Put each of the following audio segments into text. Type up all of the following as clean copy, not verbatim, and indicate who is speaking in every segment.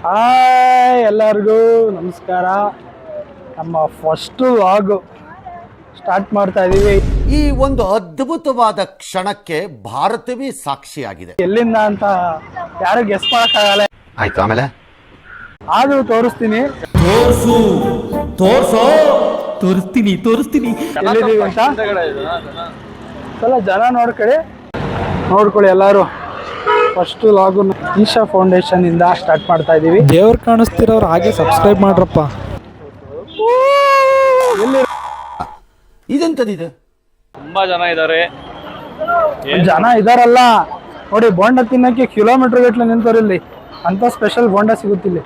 Speaker 1: Hi ಎಲ್ಲರಿಗೂ ನಮಸ್ಕಾರ. ನಮ್ಮ ಫಸ್ಟ್ ವ್ಲಾಗ್ ಸ್ಟಾರ್ಟ್ ಮಾಡ್ತಾ ಇದೀವಿ.
Speaker 2: ಈ ಒಂದು ಅದ್ಭುತವಾದ ಕ್ಷಣಕ್ಕೆ ಭಾರತವೇ ಸಾಕ್ಷಿಯಾಗಿದೆ.
Speaker 1: ಎಲ್ಲಿಂದ ಅಂತ ಯಾರು ಗೆಸ್ ಮಾಡಕ್ಕಾಗಲ್ಲ.
Speaker 2: ಆಯ್ತು, ಆಮೇಲೆ
Speaker 1: ಆದ್ರೂ ತೋರಿಸ್ತೀನಿ.
Speaker 3: ತೋರಿಸ್ತೀನಿ
Speaker 1: ಎಲ್ಲಿದ್ದೀವಿ ಅಂತ ಸ್ವಲ್ಪ ಜನ ನೋಡ್ಕೊಳ್ಳಿ ಎಲ್ಲರೂ. ಫಸ್ಟ್ ವ್ಲಾಗ್ ಈಶಾ ಫೌಂಡೇಶನ್ ಇಂದ ಸ್ಟಾರ್ಟ್ ಮಾಡ್ತಾ ಇದೀವಿ.
Speaker 3: ದೇವ್ರು ಕಾಣಿಸ್ತಿರೋರು ಹಾಗೆ ಸಬ್ಸ್ಕ್ರೈಬ್ ಮಾಡ್ರಪ್ಪ.
Speaker 2: ಇದೆಂತದಿದೆ?
Speaker 4: ತುಂಬಾ ಜನ
Speaker 1: ಇದಾರಲ್ಲ ನೋಡಿ. ಬೋಂಡ ತಿನ್ನಕ್ಕೆ ಕಿಲೋಮೀಟರ್ ಗಟ್ಟಲೆ ನಿಂತವ್ರು ಇಲ್ಲಿ. ಅಂತ ಸ್ಪೆಷಲ್ ಬೋಂಡ ಸಿಗುತ್ತಿಲ್ಲ.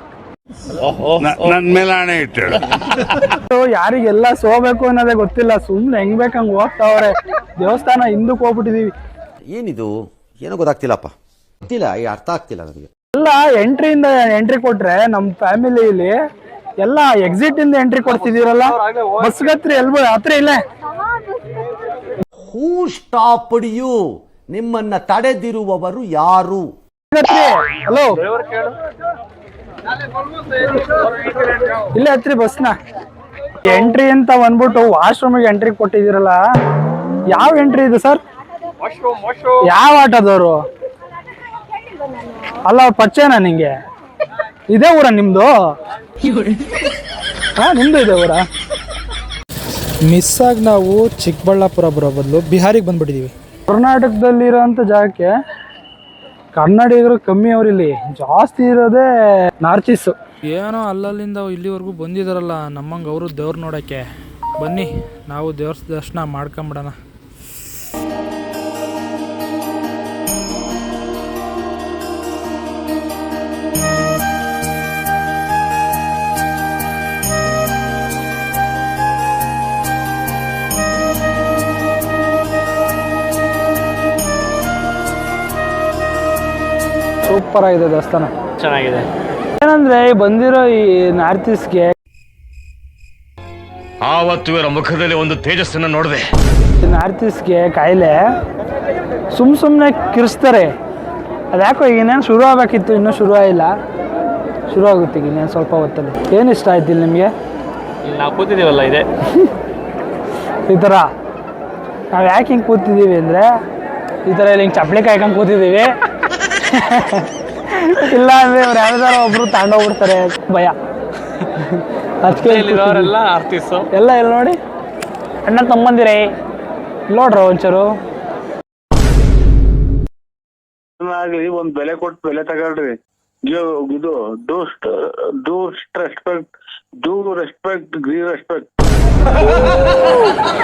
Speaker 5: ನನ್ ಮೇಲೆ ಆಣೆ ಇಟ್ಟು
Speaker 1: ಯಾರಿಗೆಲ್ಲ ಸೋಬೇಕು ಅನ್ನೋದೇ ಗೊತ್ತಿಲ್ಲ. ಸುಮ್ನೆ ಹೆಂಗ್ ಬೇಕಂಗ್ ಹೋಗ್ತಾವ್ರೆ. ದೇವಸ್ಥಾನ ಹಿಂದಕ್ಕೆ ಹೋಗ್ಬಿಟ್ಟಿದೀವಿ.
Speaker 2: ಏನಿದು? ಏನೋ ಗೊತ್ತಾಗ್ತಿಲ್ಲಪ್ಪ, ಗೊತ್ತಿಲ್ಲ, ಅರ್ಥ ಆಗ್ತಿಲ್ಲ ನನಗೆ.
Speaker 1: ಎಲ್ಲ ಎಂಟ್ರಿ ಕೊಟ್ರೆ ನಮ್ ಫ್ಯಾಮಿಲಿಲಿ ಎಲ್ಲ ಎಕ್ಸಿಟ್ ಇಂದ ಎಂಟ್ರಿ ಕೊಡ್ತಿದೀರಲ್ಲ. ಬಸ್ ಗತ್ರಿ ಹತ್ರ ಇಲ್ಲೇ.
Speaker 2: ಹೂ ಸ್ಟಾಪ್ಡ್ ಯು? ನಿಮ್ಮನ್ನ ತಡೆದಿರುವವರು ಯಾರು?
Speaker 1: ಹಲೋ, ಇಲ್ಲೇ ಹತ್ರಿ ಬಸ್ನ. ಎಂಟ್ರಿ ಅಂತ ಬಂದ್ಬಿಟ್ಟು ವಾಶ್ರೂಮಿಗೆ ಎಂಟ್ರಿ ಕೊಟ್ಟಿದ್ದೀರಲ್ಲ. ಯಾವ ಎಂಟ್ರಿ ಇದು ಸರ್? ಯಾವ ಆಟೋದವರು? ಅಲ್ಲ, ಪರಿಚಯನಾ ನಿಂಗೆ? ಇದೇ ಊರ ನಿಮ್ದು? ನಿಮ್ದು ಇದೆ ಊರ?
Speaker 3: ಮಿಸ್ ಆಗಿ ನಾವು ಚಿಕ್ಕಬಳ್ಳಾಪುರ ಬರೋ ಬದಲು ಬಿಹಾರಿಗೆ ಬಂದ್ಬಿಟ್ಟಿದೀವಿ.
Speaker 1: ಕರ್ನಾಟಕದಲ್ಲಿರೋಂಥ ಜಾಗಕ್ಕೆ ಕನ್ನಡಿಗರು ಕಮ್ಮಿ ಅವ್ರಿಲ್ಲಿ. ಜಾಸ್ತಿ ಇರೋದೇ ನಾರ್ತ್ ಈಸ್ಟ್.
Speaker 3: ಏನೋ ಅಲ್ಲಲ್ಲಿಂದ ಇಲ್ಲಿವರೆಗೂ ಬಂದಿದಾರಲ್ಲ ನಮ್ಮಂಗೆ ಅವರು ದೇವ್ರು ನೋಡೋಕ್ಕೆ. ಬನ್ನಿ ನಾವು ದೇವ್ರ ದರ್ಶನ ಮಾಡ್ಕೊಂಬಿಡೋಣ.
Speaker 1: ಸೂಪರ್ ಆಗಿದೆ ದೇವಸ್ಥಾನ,
Speaker 4: ಚೆನ್ನಾಗಿದೆ.
Speaker 1: ಏನಂದ್ರೆ ಬಂದಿರೋ ಈ ನಾರ್ತ್ ಈಸ್ಟ್ಗೆ
Speaker 5: ಆವತ್ತು ಇವರ ಮುಖದಲ್ಲಿ ಒಂದು ತೇಜಸ್ಸನ್ನು ನೋಡಿದೆ.
Speaker 1: ನಾರ್ತ್ ಈಸ್ಟ್ಗೆ ಕಾಯಿಲೆ ಸುಮ್ಮನೆ ಕಿರಿಸ್ತಾರೆ. ಅದ್ಯಾಕೋ ಈಗ ಇನ್ನೇನು ಶುರು ಆಗಬೇಕಿತ್ತು, ಇನ್ನೂ ಶುರು ಆಗಿಲ್ಲ. ಶುರು ಆಗುತ್ತೆ ಈಗ ಇನ್ನೇನು ಸ್ವಲ್ಪ ಹೊತ್ತಲ್ಲಿ. ಏನು ಇಷ್ಟ ಆಯ್ತು ಇಲ್ಲಿ ನಿಮಗೆ?
Speaker 4: ಇಲ್ಲಿ ನಾವು ಕೂತಿದ್ದೀವಲ್ಲ, ಇದೆ
Speaker 1: ಈ ಥರ ನಾವು ಯಾಕೆ ಹಿಂಗೆ ಕೂತಿದ್ದೀವಿ ಅಂದರೆ, ಈ ಥರ ಇಲ್ಲಿ ಹಿಂಗೆ ಚಪ್ಪಲಿ ಕಾಯ್ಕೊಂಡು ಕೂತಿದ್ದೀವಿ. ಇಲ್ಲ ಅಂದರೆ ಅವ್ರು ಯಾವ್ದಾರ ಒಬ್ರು ತಗೊಂಡೋಗ್ಬಿಡ್ತಾರೆ, ಭಯ. ಅದಕ್ಕೆ
Speaker 4: ಆರ್ಟಿಸ್ಟು
Speaker 1: ಎಲ್ಲ ಇಲ್ಲಿ ನೋಡಿ, ಅಣ್ಣ ತಮ್ಮಂದಿರೇ ನೋಡ್ರ ಒಂಚೂರು.
Speaker 6: ಆಗ್ಲಿ ಒಂದ್ ಬೆಲೆ ಕೊಟ್ಟು ಬೆಲೆ ತಗೊಳ್ರಿ. ಇದು ಡೂ ರೆಸ್ಪೆಕ್ಟ್ ಗ್ರೀ ರೆಸ್ಪೆಕ್ಟ್.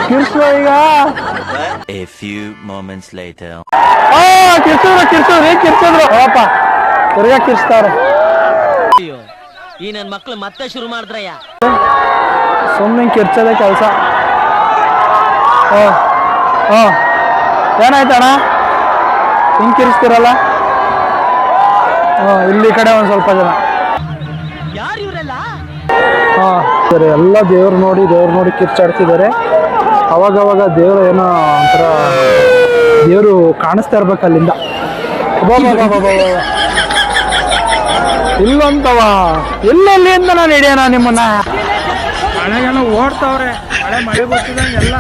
Speaker 1: ಕಿರ್ಸು ಈಗ.
Speaker 7: A few moments later.
Speaker 1: ಕಿರ್ಸಿದ್ರು ಅಪ್ಪ, ತಿರ್ಗಾ ಕಿರ್ಸ್ತಾವ್ರೆ.
Speaker 8: ಈ ನನ್ ಮಕ್ಳು ಮತ್ತೆ ಶುರು ಮಾಡಿದ್ರಯ್ಯ.
Speaker 1: ಸುಮ್ಮನೆ ಕಿರ್ಚೋದೇ ಕೆಲಸ. ಏನಾಯ್ತಣ್ಣ ಹಿಂಗೆ ಕಿರಿಸ್ತಿರಲ್ಲ? ಇಲ್ಲಿ ಕಡೆ ಒಂದು ಸ್ವಲ್ಪ ಜನ.
Speaker 8: ಯಾರು ಇವರೆಲ್ಲ?
Speaker 1: ಸರಿ, ಎಲ್ಲ ದೇವ್ರು ನೋಡಿ ಕಿರ್ಚಾಡ್ತಿದ್ದಾರೆ. ಅವಾಗವಾಗ ದೇವ್ರು ಏನೋ ಒಂಥರ ದೇವರು ಕಾಣಿಸ್ತಾ ಇರ್ಬೇಕು ಅಲ್ಲಿಂದ. ಇಲ್ಲಂತವ ಎಲ್ಲೆಲ್ಲಿ ಅಂತ ನಾನು ಹಿಡಿಯೋಣ ನಿಮ್ಮನ್ನ.
Speaker 3: ಮಳೆಗೆಲ್ಲ ಓಡ್ತಾವ್ರೆ. ಮಳೆ ಬರ್ತಿದಂಗೆ ಎಲ್ಲ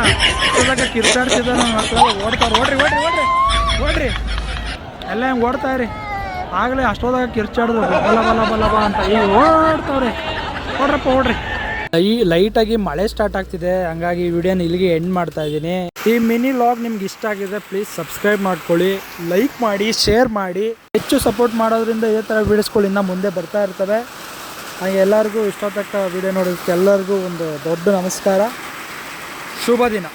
Speaker 3: ಕಿರ್ಚಾಡ್ತಿದ್ದಾರೆ ಮಕ್ಕಳೆಲ್ಲ ಓಡ್ತಾವ್ರೆ. ಓಡ್ರಿ ಎಲ್ಲ ಹೆಂಗೆ ಓಡ್ತಾವ್ರಿ. ಆಗಲೇ ಅಷ್ಟೋದಾಗ ಕಿರ್ಚಾಡಿದ್ರು ಬಲ ಅಂತ. ಈಗ ಓಡ್ತಾವ್ರೆ. ಓಡ್ರಿ. ಈ ಲೈಟಾಗಿ ಮಳೆ ಸ್ಟಾರ್ಟ್ ಆಗ್ತಿದೆ, ಹಂಗಾಗಿ ವಿಡಿಯೋನ ಇಲ್ಲಿಗೆ ಎಂಡ್ ಮಾಡ್ತಾ ಇದ್ದೀನಿ. ಈ ಮಿನಿ ವ್ಲಾಗ್ ನಿಮ್ಗೆ ಇಷ್ಟ ಆಗಿದೆ, ಪ್ಲೀಸ್ ಸಬ್ಸ್ಕ್ರೈಬ್ ಮಾಡ್ಕೊಳ್ಳಿ, ಲೈಕ್ ಮಾಡಿ, ಶೇರ್ ಮಾಡಿ. ಹೆಚ್ಚು ಸಪೋರ್ಟ್ ಮಾಡೋದ್ರಿಂದ ಇದೇ ಥರ ವೀಡಿಯೋಸ್ಗಳು ಇನ್ನೂ ಮುಂದೆ ಬರ್ತಾ ಇರ್ತವೆ. ಹಾಗೆ ಎಲ್ಲರಿಗೂ ಇಷ್ಟಪಟ್ಟ ವಿಡಿಯೋ ನೋಡೋದಕ್ಕೆ ಎಲ್ಲರಿಗೂ ಒಂದು ದೊಡ್ಡ ನಮಸ್ಕಾರ. ಶುಭ ದಿನ.